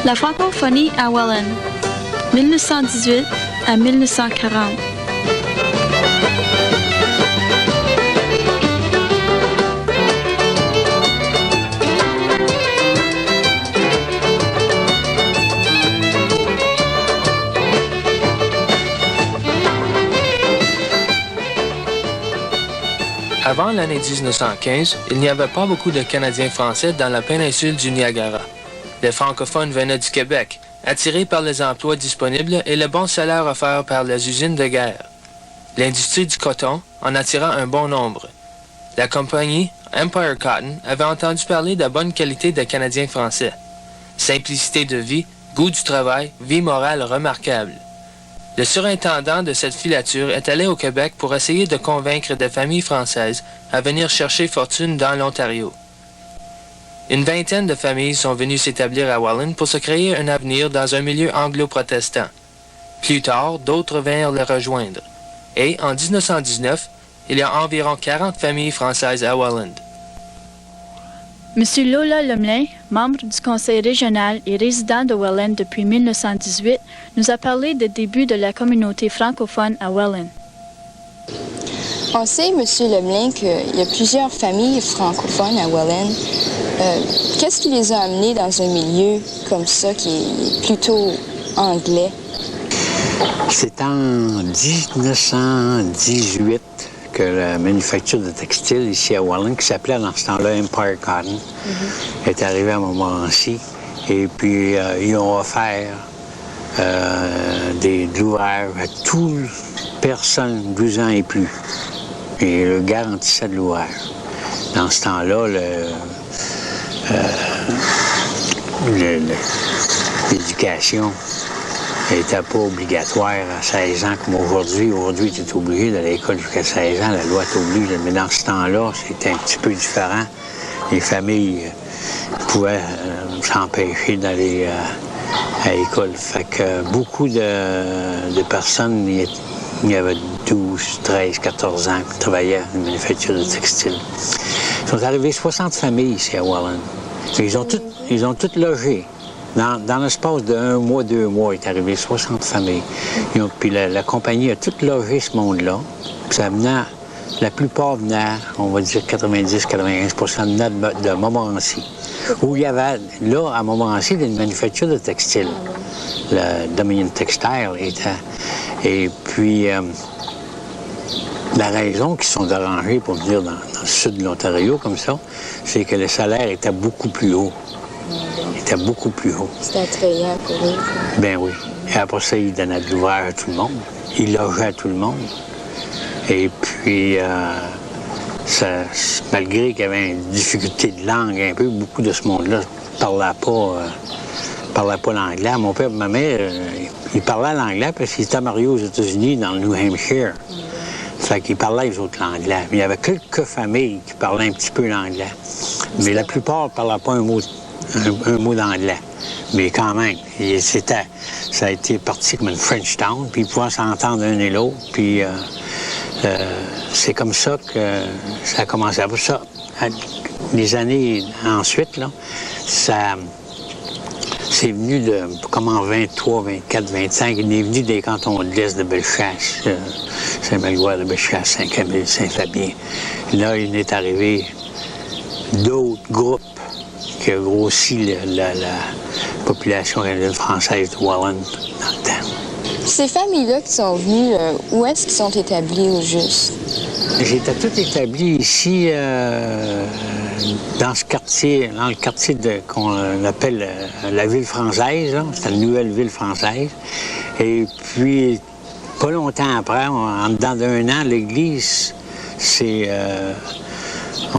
La francophonie à Welland, 1918 à 1940. Avant l'année 1915, il n'y avait pas beaucoup de Canadiens français dans la péninsule du Niagara. Les francophones venaient du Québec, attirés par les emplois disponibles et le bon salaire offert par les usines de guerre. L'industrie du coton en attira un bon nombre. La compagnie Empire Cotton avait entendu parler de la bonne qualité des Canadiens français. Simplicité de vie, goût du travail, vie morale remarquable. Le surintendant de cette filature est allé au Québec pour essayer de convaincre des familles françaises à venir chercher fortune dans l'Ontario. Une vingtaine de familles sont venues s'établir à Welland pour se créer un avenir dans un milieu anglo-protestant. Plus tard, d'autres vinrent les rejoindre. Et, en 1919, il y a environ 40 familles françaises à Welland. Monsieur Lola Lemelin, membre du conseil régional et résident de Welland depuis 1918, nous a parlé des débuts de la communauté francophone à Welland. On sait, Monsieur Lemelin, qu'il y a plusieurs familles francophones à Welland. Qu'est-ce qui les a amenés dans un milieu comme ça, qui est plutôt anglais? C'est en 1918 que la manufacture de textile ici à Welland, qui s'appelait dans ce temps-là Empire Cotton, est arrivée à Montmorency. Et puis, ils ont offert de l'ouvrage à toute personne 12 ans et plus. Et le garantissait de l'ouvrage. Dans ce temps-là, l'éducation n'était pas obligatoire à 16 ans comme aujourd'hui. Aujourd'hui, tu es obligé d'aller à l'école jusqu'à 16 ans, la loi t'oblige. Mais dans ce temps-là, c'était un petit peu différent. Les familles pouvaient s'empêcher d'aller à l'école. Fait que beaucoup de personnes, il y avait 12, 13, 14 ans qui travaillaient dans une manufacture de textile. Ils sont arrivés 60 familles ici à Welland. Ils ont toutes logé. Dans l'espace de 1 mois, 2 mois, il est arrivé 60 familles. Puis la compagnie a tout logé ce monde-là. Puis ça venait, la plupart venaient, on va dire 90-95% venaient de Montmorency. Où il y avait, là, à Montmorency, une manufacture de textile. Le Dominion Textile était. Et puis, la raison qu'ils sont arrangés pour venir dans le sud de l'Ontario comme ça, c'est que le salaire était beaucoup plus haut. Il était beaucoup plus haut. C'était attrayant pour eux. Ben oui. Et après ça, il donnait de l'ouvrage à tout le monde. Il logeait à tout le monde. Et puis, malgré qu'il y avait une difficulté de langue un peu, beaucoup de ce monde-là ne parlait pas l'anglais. Mon père et ma mère, ils parlaient l'anglais parce qu'ils étaient mariés aux États-Unis, dans le New Hampshire. Fait qu'ils parlaient les autres l'anglais. Mais il y avait quelques familles qui parlaient un petit peu l'anglais. Mais la plupart ne parlaient pas un mot d'anglais. Mais quand même, ça a été parti comme une French town, puis ils pouvaient s'entendre un et l'autre. Puis c'est comme ça que ça a commencé. Après ça, les années ensuite, là, c'est venu comme en 23, 24, 25, il est venu des cantons de l'Est de Bellechasse, Saint-Magloire de Bellechasse, Saint-Camille, Saint-Fabien. Là, il est arrivé d'autres groupes qui ont grossi la population canadienne-française de Welland dans le temps. Ces familles-là qui sont venues, où est-ce qu'ils sont établis au juste? J'étais tout établi ici, dans ce quartier, dans le quartier qu'on appelle la ville française. C'était la nouvelle ville française. Et puis, pas longtemps après, en dedans d'1 an, l'église,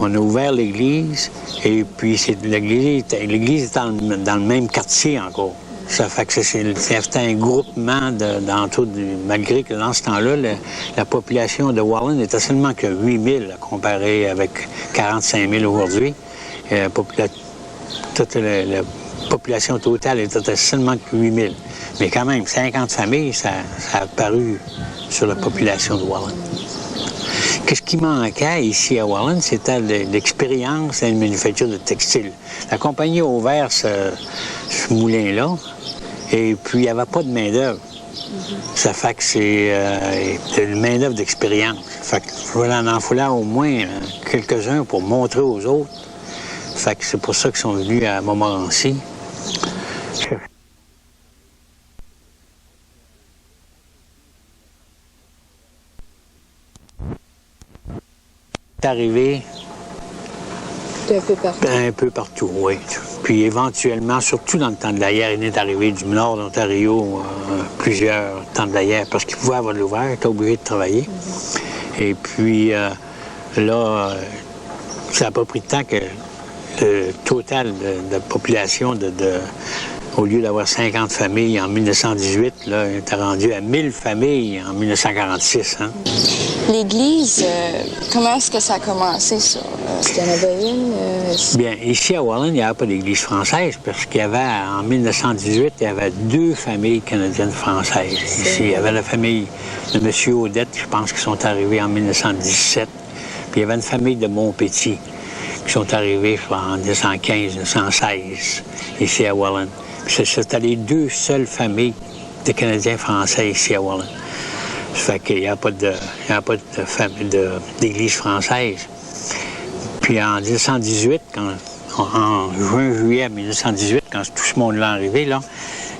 on a ouvert l'église. Et puis, l'église est dans le même quartier encore. Ça fait que c'était un groupement malgré que dans ce temps-là, la population de Welland était seulement que 8 000, comparé avec 45 000 aujourd'hui. Toute la population totale était seulement que 8 000. Mais quand même, 50 familles, ça a apparu sur la population de Welland. Qu'est-ce qui manquait ici à Welland, c'était l'expérience dans une manufacture de textile. La compagnie a ouvert ce moulin-là, et puis il n'y avait pas de main-d'œuvre. Ça fait que c'est une main-d'œuvre d'expérience. Fait qu'il en fallait au moins quelques-uns pour montrer aux autres. Fait que c'est pour ça qu'ils sont venus à Montmorency. C'est arrivé un peu partout. Un peu partout, oui. Puis éventuellement, surtout dans le temps de la guerre, il est arrivé du nord d'Ontario plusieurs temps de la guerre parce qu'il pouvait avoir de l'ouvert, il était obligé de travailler. Et puis là, ça n'a pas pris de temps que le total de population au lieu d'avoir 50 familles en 1918, là, il était rendu à 1000 familles en 1946. Hein? L'église, comment est-ce que ça a commencé, ça? Est-ce qu'il y en avait une? Bien, ici à Welland, il n'y avait pas d'église française parce qu'il y avait, en 1918, il y avait 2 familles canadiennes françaises. Ici, il y avait la famille de M. Audette, je pense, qui sont arrivés en 1917. Puis il y avait une famille de Montpetit qui sont arrivés en 1915, 1916, ici à Welland. C'était les 2 seules familles de Canadiens français ici à Welland. Ça fait qu'il n'y a pas d'église française. Puis en 1918, en juin-juillet 1918, quand tout ce monde-là est arrivé, là,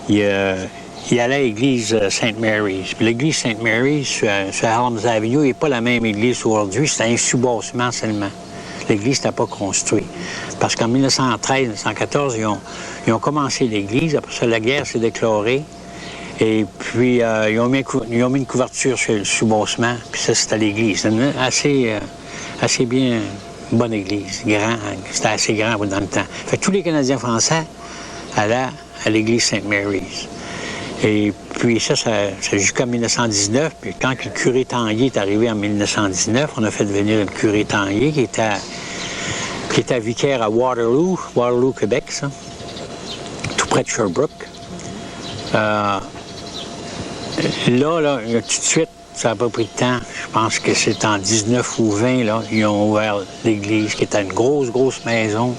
il allait à l'église St. Mary's. Puis l'église St. Mary's, sur Helms Avenue, n'est pas la même église aujourd'hui, c'était un sous-bassement seulement. L'église n'était pas construite. Parce qu'en 1913-1914, ils ont commencé l'église. Après ça, la guerre s'est déclarée. Et puis, ils ont mis une couverture sur le sous-bassement. Puis ça, c'était l'église. C'était une assez bien bonne église. C'était assez grand dans le temps. Fait que tous les Canadiens français allaient à l'église St. Mary's. Et puis ça jusqu'en 1919. Puis quand le curé Tanguay est arrivé en 1919, on a fait venir le curé Tanguay qui était vicaire à Waterloo, Québec, ça, tout près de Sherbrooke. Là, tout de suite, ça n'a pas pris de temps. Je pense que c'est en 19 ou 20, là, ils ont ouvert l'église, qui était une grosse maison,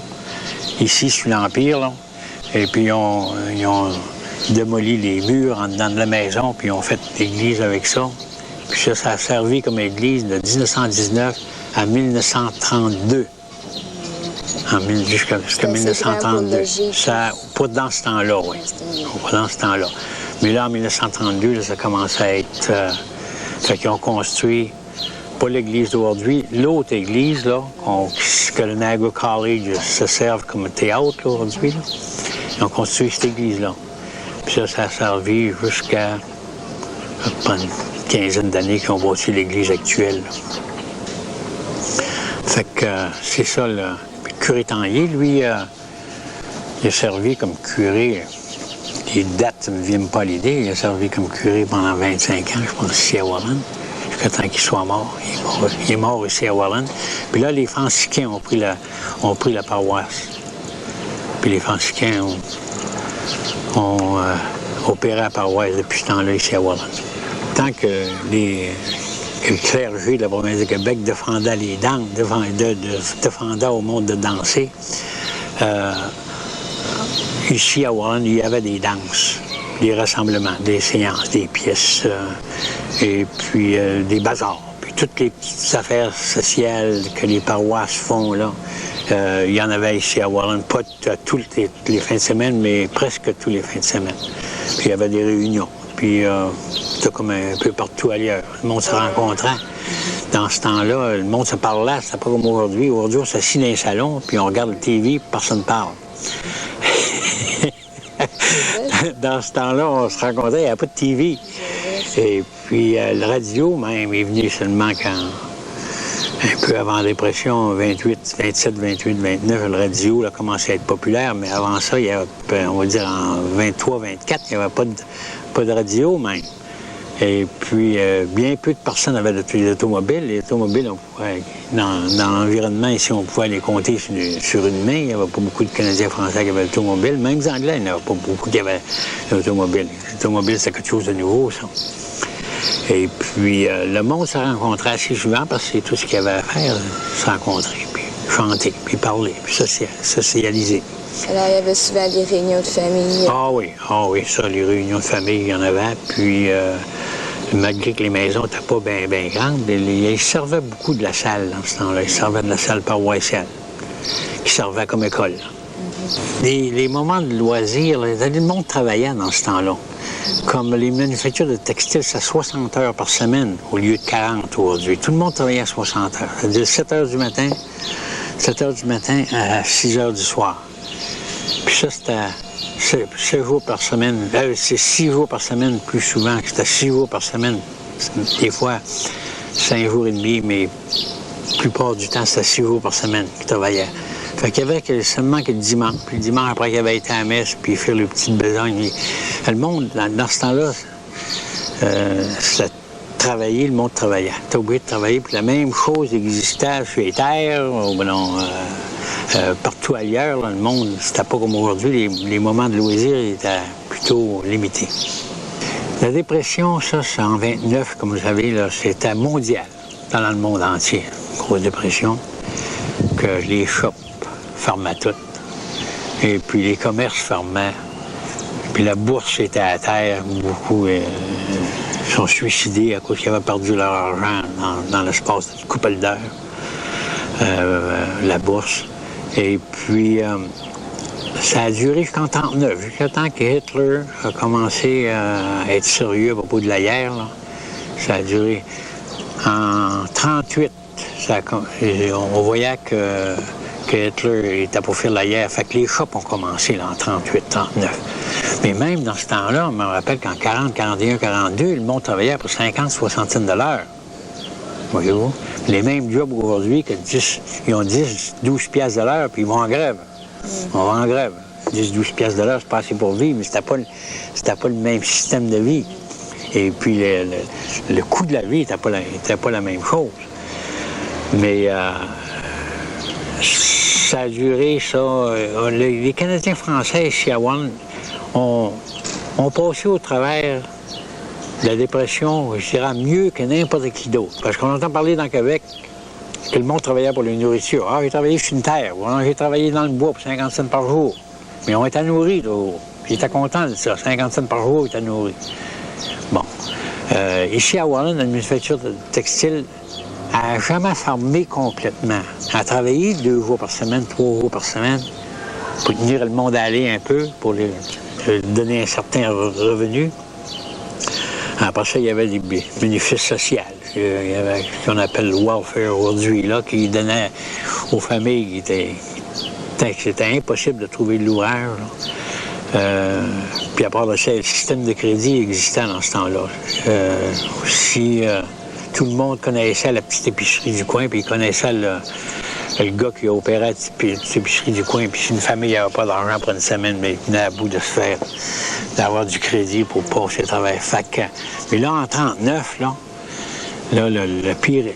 ici, sur l'Empire, là. Et puis, ils ont démoli les murs en dedans de la maison, puis ils ont fait l'église avec ça. Puis ça a servi comme église de 1919 à 1932. Jusqu'à 1932. Ça, pas dans ce temps-là, oui. Pas dans ce temps-là. Mais là, en 1932, là, ça commence à être... fait qu'ils ont construit, pas l'église d'aujourd'hui, l'autre église, là, que le Niagara College se serve comme théâtre, là, aujourd'hui, là. Ils ont construit cette église-là. Puis ça a servi jusqu'à une quinzaine d'années qu'ils ont bâti l'église actuelle, là. Fait que c'est ça, là. Le curé Tanguay, lui, il a servi comme curé... Les dates ne me viennent pas à l'idée. Il a servi comme curé pendant 25 ans, je pense, ici à Welland, jusqu'à temps qu'il soit mort. Il est mort ici à Welland. Puis là, les franciscains ont pris la paroisse. Puis les franciscains ont opéré la paroisse depuis ce temps-là ici à Welland. Tant que le clergé de la province de Québec défendait les danses, défendait au monde de danser, ici à Welland, il y avait des danses, des rassemblements, des séances, des pièces, et puis des bazars. Puis toutes les petites affaires sociales que les paroisses font, là, il y en avait ici à Welland, pas toutes les fins de semaine, mais presque tous les fins de semaine. Puis il y avait des réunions. Puis c'était comme un peu partout ailleurs. Le monde se rencontrait. Dans ce temps-là, le monde se parlait, c'était pas comme aujourd'hui. Aujourd'hui, on s'assit dans un salon, puis on regarde la TV, puis personne ne parle. Dans ce temps-là, on se rencontrait, il n'y avait pas de TV. Et puis, le radio, même, est venu seulement un peu avant la dépression, 27, 28, 29, le radio a commencé à être populaire, mais avant ça, il y avait, on va dire, en 23, 24, il n'y avait pas de radio, même. Et puis, bien peu de personnes avaient des automobiles. Les automobiles, dans l'environnement ici, on pouvait les compter sur une main. Il n'y avait pas beaucoup de Canadiens français qui avaient l'automobile. Même les Anglais, il n'y avait pas beaucoup qui avaient l'automobile. L'automobile, c'est quelque chose de nouveau, ça. Et puis, le monde se rencontrait assez souvent parce que c'est tout ce qu'il y avait à faire, se rencontrer, puis chanter, puis parler, puis socialiser. Alors, il y avait souvent des réunions de famille. Ah oui, ça, les réunions de famille, il y en avait. Puis, malgré que les maisons n'étaient pas bien grandes, ils servaient beaucoup de la salle dans ce temps-là. Ils servaient de la salle paroissiale, qui servait comme école. Les moments de loisirs, le monde travaillait dans ce temps-là. Comme les manufactures de textiles, c'est 60 heures par semaine au lieu de 40 aujourd'hui. Tout le monde travaillait à 60 heures. C'est-à-dire 7 heures du matin à 6 heures du soir. Puis ça, c'était 7 jours par semaine. C'est 6 jours par semaine plus souvent. C'était 6 jours par semaine. Des fois, 5 jours et demi, mais la plupart du temps, c'était 6 jours par semaine qu'ils travaillaient. Fait qu'il y avait seulement que le dimanche. Puis le dimanche, après qu'il avait été à la messe, puis faire les petites besognes. Le monde, dans ce temps-là, c'était travailler, le monde travaillait. T'as oublié de travailler, puis la même chose existait sur les terres, partout ailleurs. Là, le monde, c'était pas comme aujourd'hui. Les moments de loisirs étaient plutôt limités. La dépression, ça, c'est en 29, comme vous savez, là, c'était mondial, dans le monde entier. Grosse dépression, que les shops fermaient toutes. Et puis les commerces fermaient. Puis la bourse était à terre. Beaucoup sont suicidés à cause qu'ils avaient perdu leur argent dans l'espace d'une couple d'heures. La bourse. Et puis, ça a duré jusqu'en 1939, jusqu'à temps que Hitler a commencé à être sérieux à propos de la guerre. Là. Ça a duré en 1938. On voyait que Hitler était pour faire la guerre. Fait que les shops ont commencé là, en 1938, 1939. Mais même dans ce temps-là, on me rappelle qu'en 40, 41, 42, le monde travaillait pour 50, 60 cents de l'heure. Voyez-vous? Les mêmes jobs aujourd'hui, ils ont 10, 12 piastres de l'heure, puis ils vont en grève. On va en grève. 10, 12 piastres de l'heure, c'est pas assez pour vivre, mais c'était pas le même système de vie. Et puis, le coût de la vie n'était pas la même chose. Mais ça a duré, ça. Les Canadiens français ici à Welland ont passé au travers de la dépression, je dirais, mieux que n'importe qui d'autre. Parce qu'on entend parler dans le Québec que le monde travaillait pour la nourriture. Ah, j'ai travaillé sur une terre. Ou j'ai travaillé dans le bois pour 50 cents par jour. Mais on était nourris, là. Ils étaient contents de ça. 50 cents par jour, ils étaient nourris. Bon. Ici à Welland, la manufacture de textile n'a jamais fermé complètement. Elle a travaillé 2 jours par semaine, 3 jours par semaine, pour tenir le monde à aller un peu, pour lui donner un certain revenu. Après ça, il y avait des bénéfices sociaux. Il y avait ce qu'on appelle le welfare aujourd'hui, là, qui donnait aux familles c'était impossible de trouver de l'ouvrage. Puis après ça, le système de crédit existait dans ce temps-là. Aussi, tout le monde connaissait la petite épicerie du coin, puis il connaissait le gars qui opérait la petite épicerie du coin. Puis si une famille n'avait pas d'argent pour une semaine, mais il venait à bout de se faire, d'avoir du crédit pour passer à travers FAC. Mais là, en 1939, le pire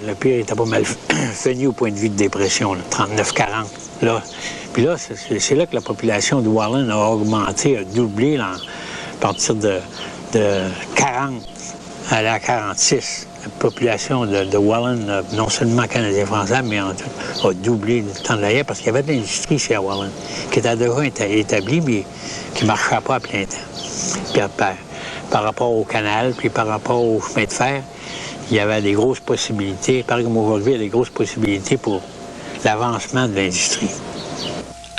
était pas mal fini au point de vue de dépression, 39-40. Là. Puis là, c'est là que la population de Welland a augmenté, a doublé là, à partir de 40 à 46. La population de Welland, non seulement canadien-français, mais a doublé le temps de la guerre parce qu'il y avait de l'industrie ici à Welland qui était déjà établie, mais qui ne marchait pas à plein temps. Puis par rapport au canal, puis par rapport au chemin de fer, il y avait des grosses possibilités, pareil comme aujourd'hui, il y a des grosses possibilités pour l'avancement de l'industrie.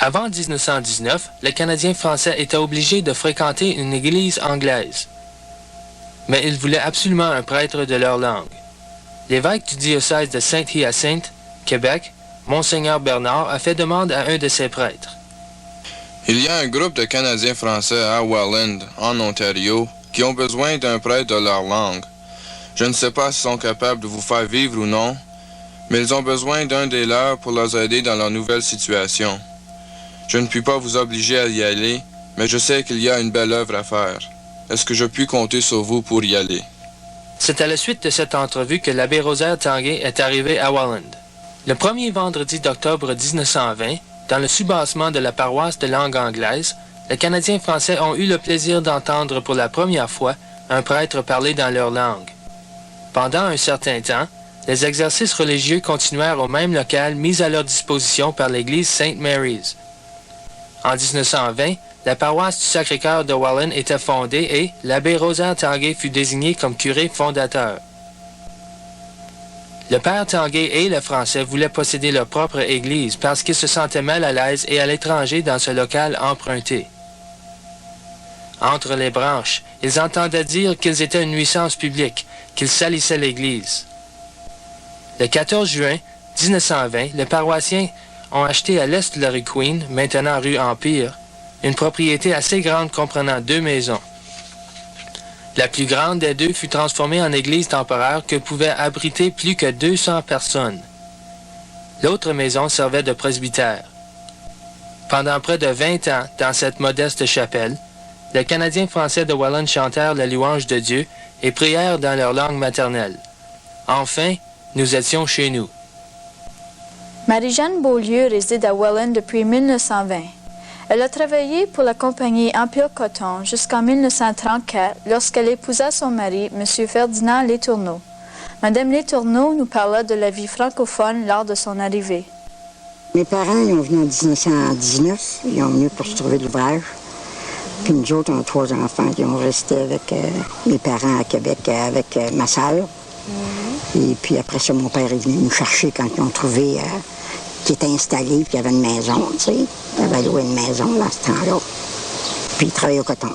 Avant 1919, les Canadiens français étaient obligés de fréquenter une église anglaise. Mais ils voulaient absolument un prêtre de leur langue. L'évêque du diocèse de Saint-Hyacinthe, Québec, Monseigneur Bernard, a fait demande à un de ses prêtres. Il y a un groupe de Canadiens français à Welland, en Ontario, qui ont besoin d'un prêtre de leur langue. Je ne sais pas s'ils sont capables de vous faire vivre ou non, mais ils ont besoin d'un des leurs pour les aider dans leur nouvelle situation. Je ne puis pas vous obliger à y aller, mais je sais qu'il y a une belle œuvre à faire. Est-ce que je puis compter sur vous pour y aller? C'est à la suite de cette entrevue que l'abbé Rosaire Tanguay est arrivé à Welland. Le premier vendredi d'octobre 1920, dans le soubassement de la paroisse de langue anglaise, les Canadiens français ont eu le plaisir d'entendre pour la première fois un prêtre parler dans leur langue. Pendant un certain temps, les exercices religieux continuèrent au même local mis à leur disposition par l'église St. Mary's. En 1920, la paroisse du Sacré-Cœur de Welland était fondée et l'abbé Rosaire Tanguay fut désigné comme curé fondateur. Le père Tanguay et le Français voulaient posséder leur propre église parce qu'ils se sentaient mal à l'aise et à l'étranger dans ce local emprunté. Entre les branches, ils entendaient dire qu'ils étaient une nuisance publique, qu'ils salissaient l'église. Le 14 juin 1920, les paroissiens ont acheté à l'est de la rue Queen, maintenant rue Empire, une propriété assez grande comprenant 2 maisons. La plus grande des 2 fut transformée en église temporaire que pouvait abriter plus que 200 personnes. L'autre maison servait de presbytère. Pendant près de 20 ans, dans cette modeste chapelle, les Canadiens français de Welland chantèrent la louange de Dieu et prièrent dans leur langue maternelle. Enfin, nous étions chez nous. Marie-Jeanne Beaulieu réside à Welland depuis 1920. Elle a travaillé pour la compagnie Empire Coton jusqu'en 1934 lorsqu'elle épousa son mari, M. Ferdinand Letourneau. Mme Letourneau nous parla de la vie francophone lors de son arrivée. Mes parents, ils ont venu en 1919. Ils ont venu pour se trouver de l'ouvrage. Puis nous autres, on a 3 enfants qui ont resté avec mes parents à Québec, avec ma sœur. Et puis après ça, mon père est venu nous chercher quand ils ont trouvé qui était installé, puis il y avait une maison, tu sais. Il avait loué une maison dans ce temps-là. Puis il travaillait au coton.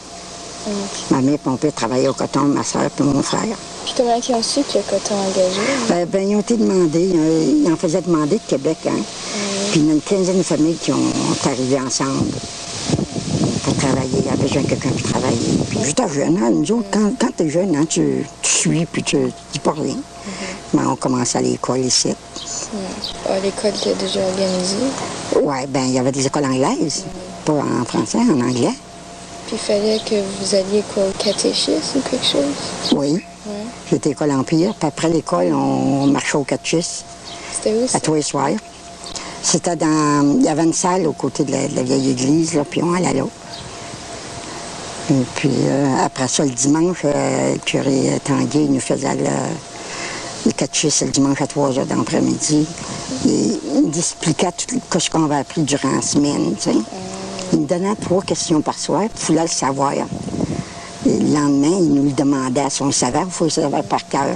Ma mère et mon père travaillaient au coton, ma soeur et mon frère. Puis comment ils ont su que le coton engagé? Ils ont été demandés, ils en faisaient demander de Québec, hein. Puis il y a une quinzaine de familles qui ont arrivé ensemble pour travailler. Il y avait besoin de quelqu'un pour travailler. Puis j'étais jeune, hein. Nous autres, quand tu es jeune, hein, tu suis, puis tu dis pas rien. Mais on commençait à l'école ici. L'école était déjà organisée? Oui, bien, il y avait des écoles anglaises, pas en français, en anglais. Puis il fallait que vous alliez quoi, au catéchisme ou quelque chose? Oui. Ouais. J'étais école Empire, puis après l'école, on marchait au catéchisme. C'était où ça? À tous les soirs. C'était dans... Il y avait une salle aux côtés de la vieille église, là, puis on allait là. Et puis après ça, le dimanche, le curé Tanguay nous faisait le catéchisme le dimanche à 3 h d'après-midi. Il nous expliquait tout ce qu'on avait appris durant la semaine, tu sais. Il nous donnait 3 questions par soir, il fallait le savoir. Et le lendemain, il nous le demandait. Si on le savait, il faut le savoir par cœur.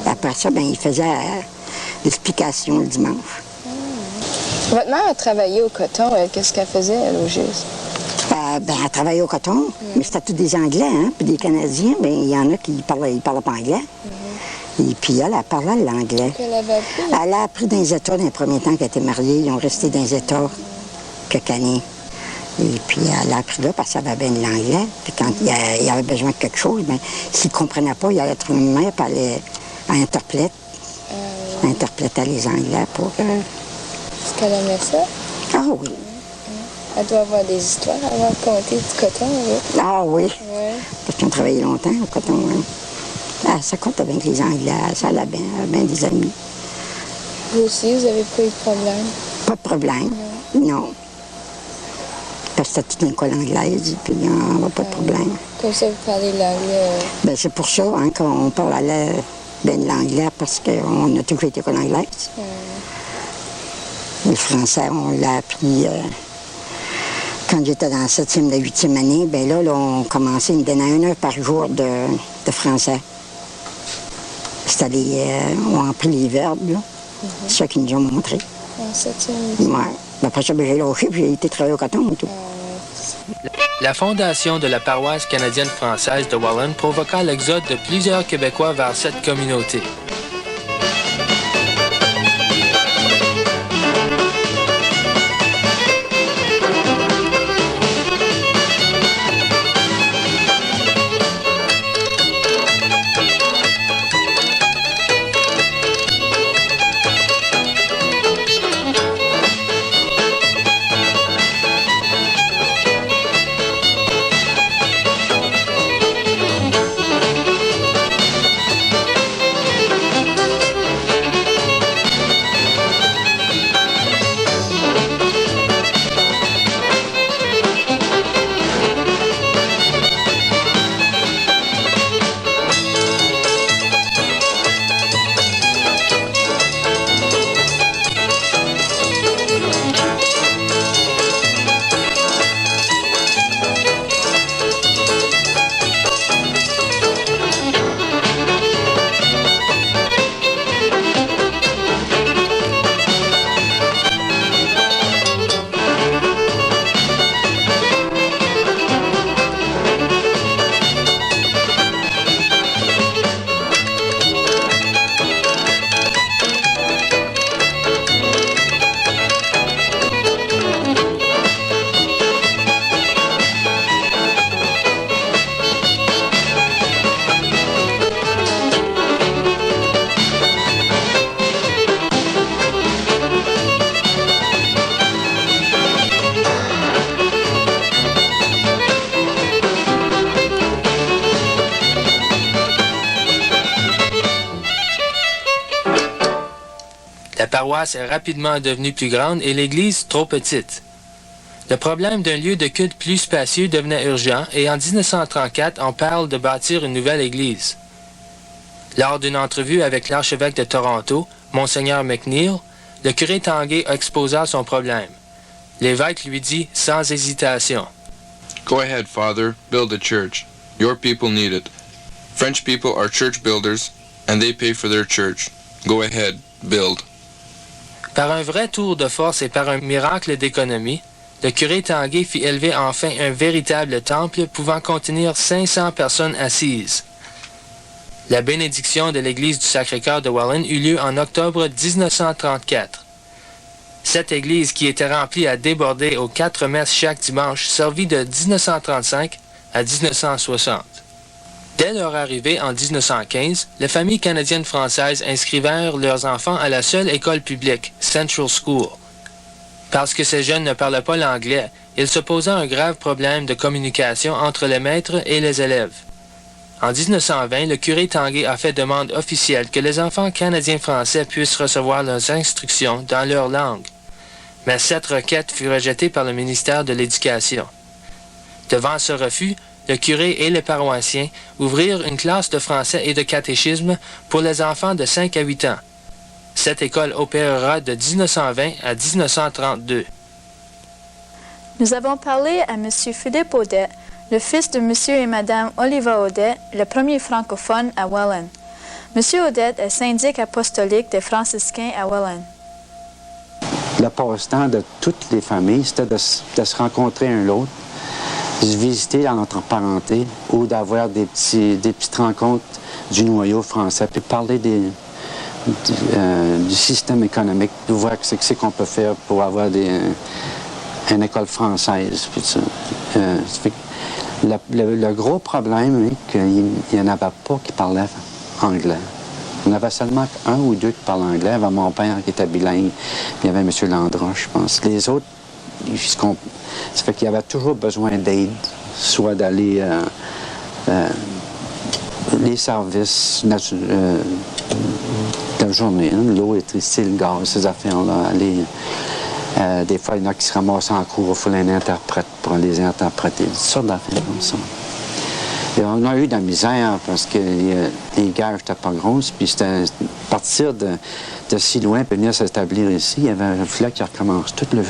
Après ça, bien, il faisait l'explication le dimanche. Votre mère a travaillé au coton. Qu'est-ce qu'elle faisait, elle, au juste? Elle travaillait au coton, mais c'était tous des Anglais, hein, puis des Canadiens. Bien, il y en a qui ne parlaient pas anglais. Et puis elle parlait l'anglais. Elle avait appris? Elle a appris dans les États dans les premiers temps qu'elle était mariée. Ils ont resté dans les États quelques années. Et puis elle a appris là parce qu'elle avait bien l'anglais. Puis quand il avait besoin de quelque chose, bien, s'il ne comprenait pas, il allait trouver une mère, puis elle interprétait les Anglais pour... Est-ce qu'elle aimait ça? Ah oui. Elle doit avoir des histoires à raconter du coton, oui. Ah oui. Ouais. Parce qu'on travaillait longtemps au coton. Hein. Ça compte avec les Anglais. Ça a bien des amis. Vous aussi, vous n'avez pas eu de problème? Pas de problème. Non. Parce que c'était toute une école anglaise, puis on n'avait pas de problème. Comme ça, vous parlez l'anglais? Bien, c'est pour ça hein, qu'on parlait bien de l'anglais, parce qu'on a toujours été école anglaise. Le français, on l'a appris quand j'étais dans la 7e, la 8e année. Bien là, on commençait, ils me donnaient 1 heure par jour de français. C'était on a pris les verbes, là. C'est ça qu'ils nous ont montré. En 7e? Ouais. Après ça, j'ai lâché, puis j'ai été travailler au coton et tout. La fondation de la paroisse canadienne-française de Welland provoqua l'exode de plusieurs Québécois vers cette communauté. paroisse est rapidement devenue plus grande et l'église trop petite. Le problème d'un lieu de culte plus spacieux devenait urgent et en 1934, on parle de bâtir une nouvelle église. Lors d'une entrevue avec l'archevêque de Toronto, Monseigneur McNeil, le curé Tanguay exposa son problème. L'évêque lui dit sans hésitation: Go ahead, Father, build a church. Your people need it. French people are church builders, and they pay for their church. Go ahead, build. Par un vrai tour de force et par un miracle d'économie, le curé Tanguay fit élever enfin un véritable temple pouvant contenir 500 personnes assises. La bénédiction de l'église du Sacré-Cœur de Welland eut lieu en octobre 1934. Cette église, qui était remplie à déborder aux 4 messes chaque dimanche, servit de 1935 à 1960. Dès leur arrivée en 1915, les familles canadiennes-françaises inscrivèrent leurs enfants à la seule école publique, Central School. Parce que ces jeunes ne parlaient pas l'anglais, il se posa un grave problème de communication entre les maîtres et les élèves. En 1920, le curé Tanguay a fait demande officielle que les enfants canadiens-français puissent recevoir leurs instructions dans leur langue. Mais cette requête fut rejetée par le ministère de l'Éducation. Devant ce refus, le curé et les paroissiens ouvrirent une classe de français et de catéchisme pour les enfants de 5 à 8 ans. Cette école opérera de 1920 à 1932. Nous avons parlé à M. Philippe Audet, le fils de M. et Mme Oliva Audet, le premier francophone à Welland. M. Audet est syndic apostolique des franciscains à Welland. Le passe-temps de toutes les familles, c'était de se rencontrer un l'autre, de se visiter dans notre parenté ou d'avoir des petites rencontres du noyau français, puis parler du système économique, de voir ce que c'est qu'on peut faire pour avoir une école française. Puis ça. Le gros problème, c'est qu'il n'y en avait pas qui parlaient anglais. Il y en avait seulement un ou deux qui parlaient anglais. Il y avait mon père qui était bilingue, puis il y avait M. Landroche, je pense. Les autres, ça fait qu'il y avait toujours besoin d'aide, soit d'aller les services de la journée, hein, l'eau, l'électricité, le gaz, ces affaires-là, aller... des fois, il y en a qui se ramassent en cours, il faut les interprète pour les interpréter, toutes sortes d'affaires comme ça. Et on a eu de la misère parce que les gares n'étaient pas grosses, puis c'était partir de si loin puis venir s'établir ici, il y avait un flag qui recommence tout le...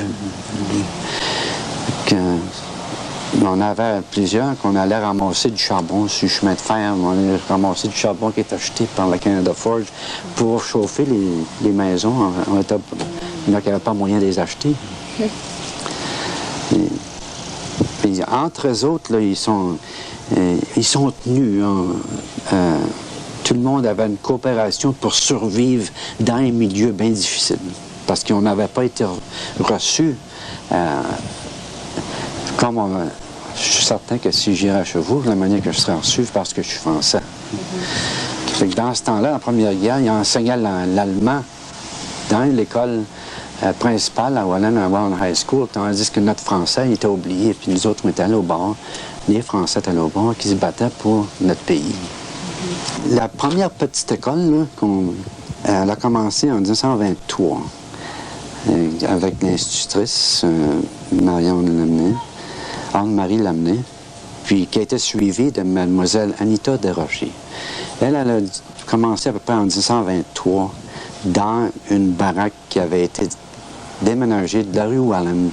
On avait plusieurs qu'on allait ramasser du charbon sur le chemin de fer. On allait ramasser du charbon qui est acheté par la Canada Forge pour chauffer les maisons. Il y en a qui n'avaient pas moyen de les acheter. Puis entre eux autres, là, ils sont tenus. Hein. Tout le monde avait une coopération pour survivre dans un milieu bien difficile. Parce qu'on n'avait pas été reçus. Je suis certain que si j'irais chez vous, la manière que je serais reçu, parce que je suis français. Fait que dans ce temps-là, la Première Guerre, ils enseignaient l'allemand dans l'école principale à Welland High School, tandis que notre français était oublié, puis nous autres, on était allés au bord. Les Français étaient allés au bord, qui se battaient pour notre pays. La première petite école, là, elle a commencé en 1923, avec l'institutrice Anne-Marie Lamennais, puis qui a été suivie de Mlle Anita Desrochers. Elle a commencé à peu près en 1923 dans une baraque qui avait été déménagée de la rue Welland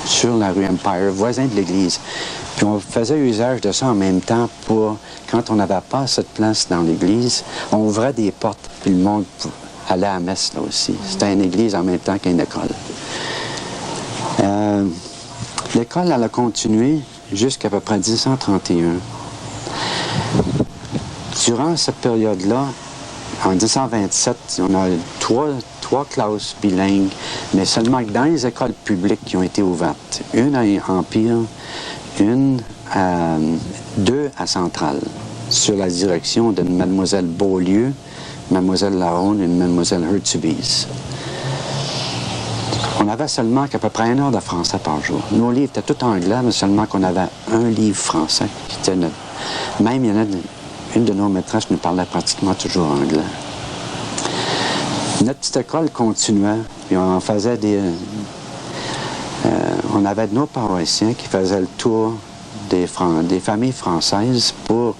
sur la rue Empire, voisin de l'église. Puis on faisait usage de ça en même temps pour, quand on n'avait pas cette place dans l'église, on ouvrait des portes, puis le monde allait à la messe là aussi. C'était une église en même temps qu'une école. L'école, elle a continué jusqu'à peu près 1931. Durant cette période-là, en 1927, on a trois classes bilingues, mais seulement dans les écoles publiques qui ont été ouvertes. Une à Empire, deux à Centrale, sur la direction de Mlle Beaulieu, Mlle Laronde et Mlle Hertzubis. On avait seulement qu'à peu près 1 heure de français par jour. Nos livres étaient tout anglais, mais seulement qu'on avait un livre français. Qui était Même, il y en a une de nos maîtresses nous parlait pratiquement toujours anglais. notre petite école continuait, puis on faisait on avait de nos paroissiens qui faisaient le tour des familles françaises pour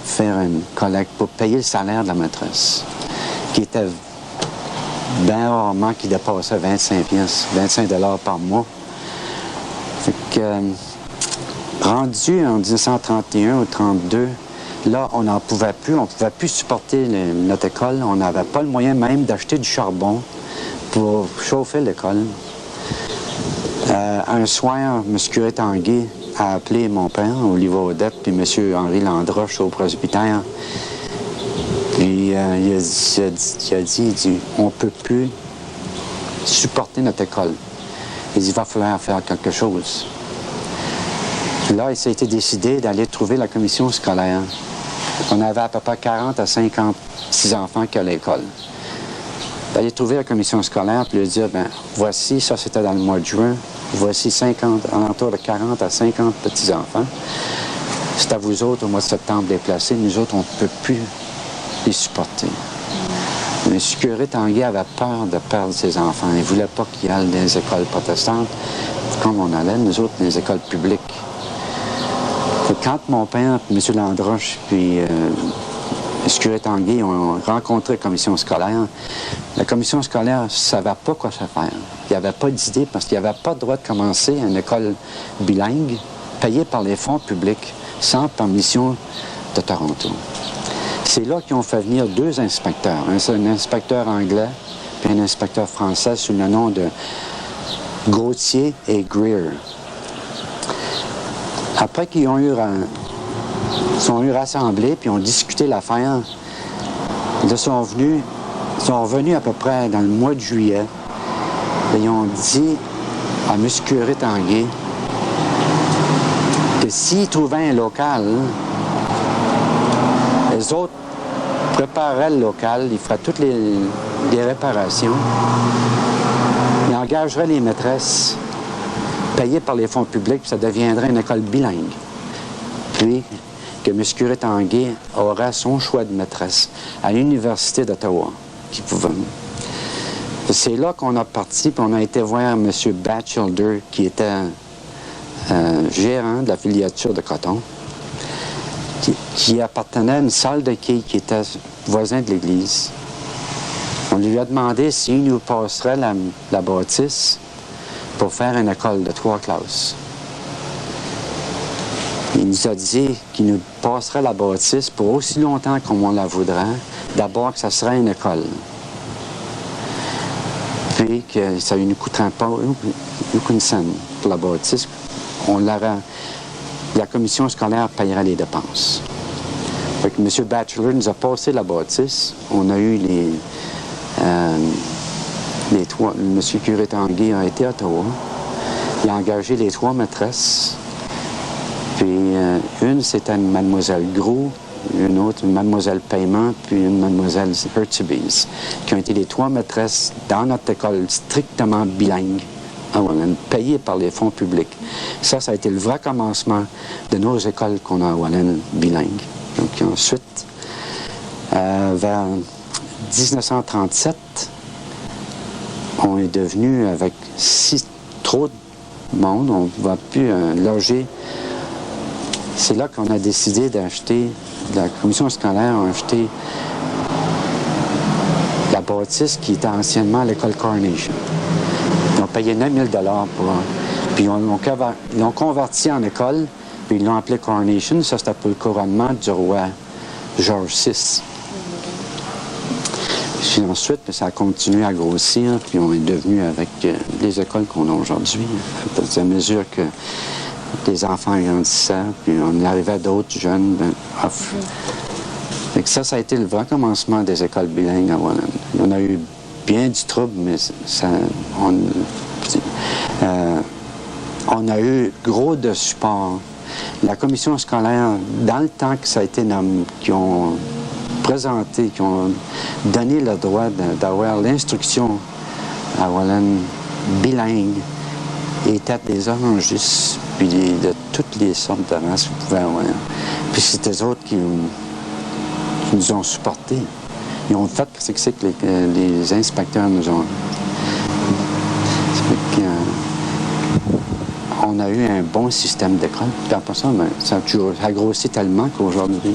faire une collecte, pour payer le salaire de la maîtresse, qui était bien rarement qui dépassait 25 $ par mois. Fait que, rendu en 1931 ou 1932, là, on ne pouvait plus supporter notre école. On n'avait pas le moyen même d'acheter du charbon pour chauffer l'école. Un soir, M. Curé-Tanguay a appelé mon père, Olivier Odette, puis M. Henri Landroche au presbytère. Puis il a dit, on ne peut plus supporter notre école. Il dit, il va falloir faire quelque chose. Là, il s'est été décidé d'aller trouver la commission scolaire. On avait à peu près 40 à 56 enfants qui allaient à l'école. D'aller trouver la commission scolaire et lui dire, ben voici, ça c'était dans le mois de juin, voici 50, alentour de 40 à 50 petits-enfants. C'est à vous autres, au mois de septembre, de les placer. Nous autres, on ne peut plus les supporter. M. Curé-Tanguay avait peur de perdre ses enfants. Il ne voulait pas qu'ils aillent dans les écoles protestantes, comme on allait, nous autres, dans les écoles publiques. Quand mon père, M. Landroche, puis M. Curé-Tanguay ont rencontré la commission scolaire ne savait pas quoi faire. Il n'y avait pas d'idée parce qu'il n'y avait pas le droit de commencer une école bilingue payée par les fonds publics sans permission de Toronto. C'est là qu'ils ont fait venir 2 inspecteurs, un inspecteur anglais et un inspecteur français sous le nom de Gauthier et Greer. Après qu'ils sont rassemblés puis ont discuté l'affaire, ils sont revenus à peu près dans le mois de juillet et ils ont dit à M. Curé-Tanguay que s'ils trouvaient un local, les autres prépareraient le local, ils feraient toutes les réparations, ils engageraient les maîtresses payées par les fonds publics, puis ça deviendrait une école bilingue. Puis que M. Curé-Tanguay aura son choix de maîtresse à l'Université d'Ottawa, qui pouvait. C'est là qu'on a parti, puis on a été voir M. Batchelder, qui était gérant de la filiature de coton, qui appartenait à une salle de quai qui était voisin de l'église. On lui a demandé s'il nous passerait la bâtisse pour faire une école de 3 classes. Il nous a dit qu'il nous passerait la bâtisse pour aussi longtemps qu'on la voudrait. D'abord que ça serait une école. Puis que ça ne nous coûterait pas aucune scène pour la bâtisse. La commission scolaire payerait les dépenses. Fait que M. Batchelor nous a passé la bâtisse. On a eu les 3. M. Curé-Tanguay a été à Ottawa. Il a engagé les 3 maîtresses. Puis une, c'était Mlle Gros, une autre, Mlle Paiement, puis une Mlle Hertzebys, qui ont été les 3 maîtresses dans notre école strictement bilingue à Welland, payées par les fonds publics. Ça a été le vrai commencement de nos écoles qu'on a à Welland bilingues. Donc ensuite, vers 1937, on est devenu, avec trop de monde, on ne pouvait plus loger. C'est là qu'on a décidé d'acheter, la commission scolaire a acheté la bâtisse qui était anciennement à l'école Coronation. Ils ont payé 9 000 $ pour. Puis ils l'ont converti en école, puis ils l'ont appelé Coronation. Ça, c'était pour le couronnement du roi George VI. Puis ensuite, ça a continué à grossir, puis on est devenu avec les écoles qu'on a aujourd'hui. À mesure que les enfants grandissaient, puis on arrivait à d'autres jeunes. Ça a été le vrai commencement des écoles bilingues à Welland. On a eu bien du trouble, mais on a eu gros de support. La commission scolaire, dans le temps que ça a été nommé, qui ont présenté, qui ont donné le droit d'avoir l'instruction à Welland bilingue, étaient des orangistes, puis de toutes les sortes de races vous pouvez avoir. Puis c'est eux autres qui nous ont supportés. Ils ont fait ce que c'est que les inspecteurs nous ont. On a eu un bon système d'école. Puis après ça, ça a grossi tellement qu'aujourd'hui,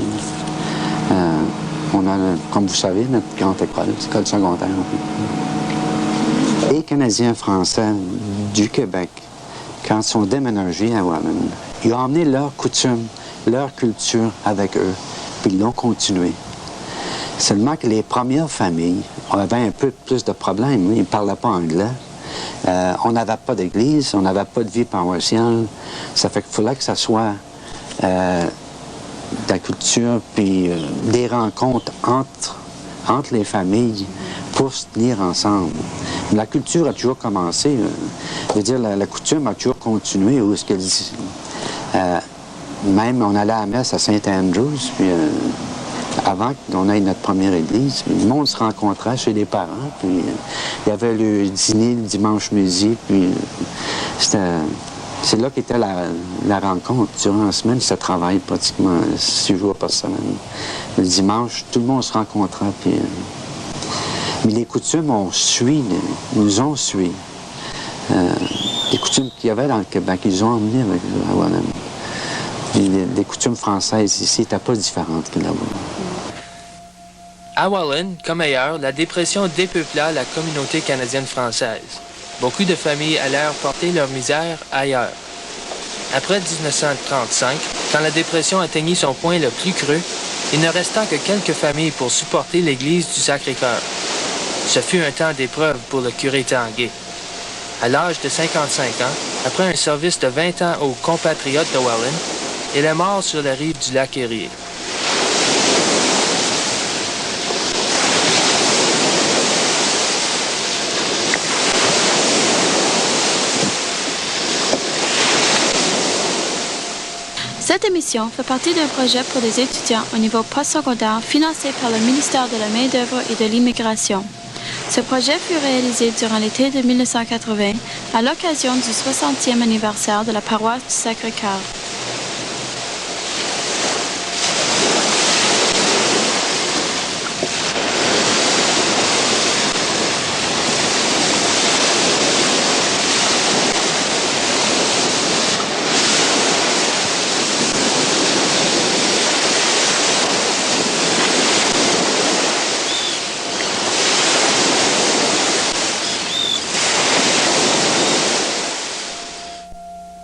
on a, comme vous savez, notre grande école, l'école secondaire. Les Canadiens français du Québec, quand ils sont déménagés à Welland, ils ont emmené leurs coutumes, leur culture avec eux, puis ils l'ont continué. Seulement que les premières familles avaient un peu plus de problèmes. Ils ne parlaient pas anglais. On n'avait pas d'église, on n'avait pas de vie paroissiale. Ça fait qu'il fallait que ça soit de la culture, puis des rencontres entre les familles pour se tenir ensemble. La culture a toujours commencé. Je veux dire, la coutume a toujours continué. Où est-ce que, même on allait à la messe à Saint-Andrews, puis avant qu'on ait notre première église, le monde se rencontrait chez les parents, puis il y avait le dîner le dimanche midi, puis c'est là qu'était la rencontre. Durant la semaine, ça travaille pratiquement 6 jours par semaine. Le dimanche, tout le monde se rencontrait, puis... mais les coutumes, nous ont suivi. Les coutumes qu'il y avait dans le Québec, ils ont emmené avec à Welland. Les coutumes françaises ici n'étaient pas différentes que là-bas. À Welland, comme ailleurs, la dépression dépeupla la communauté canadienne-française. Beaucoup de familles allèrent porter leur misère ailleurs. Après 1935, quand la dépression atteignit son point le plus creux, il ne resta que quelques familles pour supporter l'Église du Sacré-Cœur. Ce fut un temps d'épreuve pour le curé Tanguay. À l'âge de 55 ans, après un service de 20 ans aux compatriotes de Welland, il est mort sur la rive du lac Erie. Cette émission fait partie d'un projet pour les étudiants au niveau postsecondaire financé par le ministère de la Main-d'œuvre et de l'Immigration. Ce projet fut réalisé durant l'été de 1980 à l'occasion du 60e anniversaire de la paroisse du Sacré-Cœur.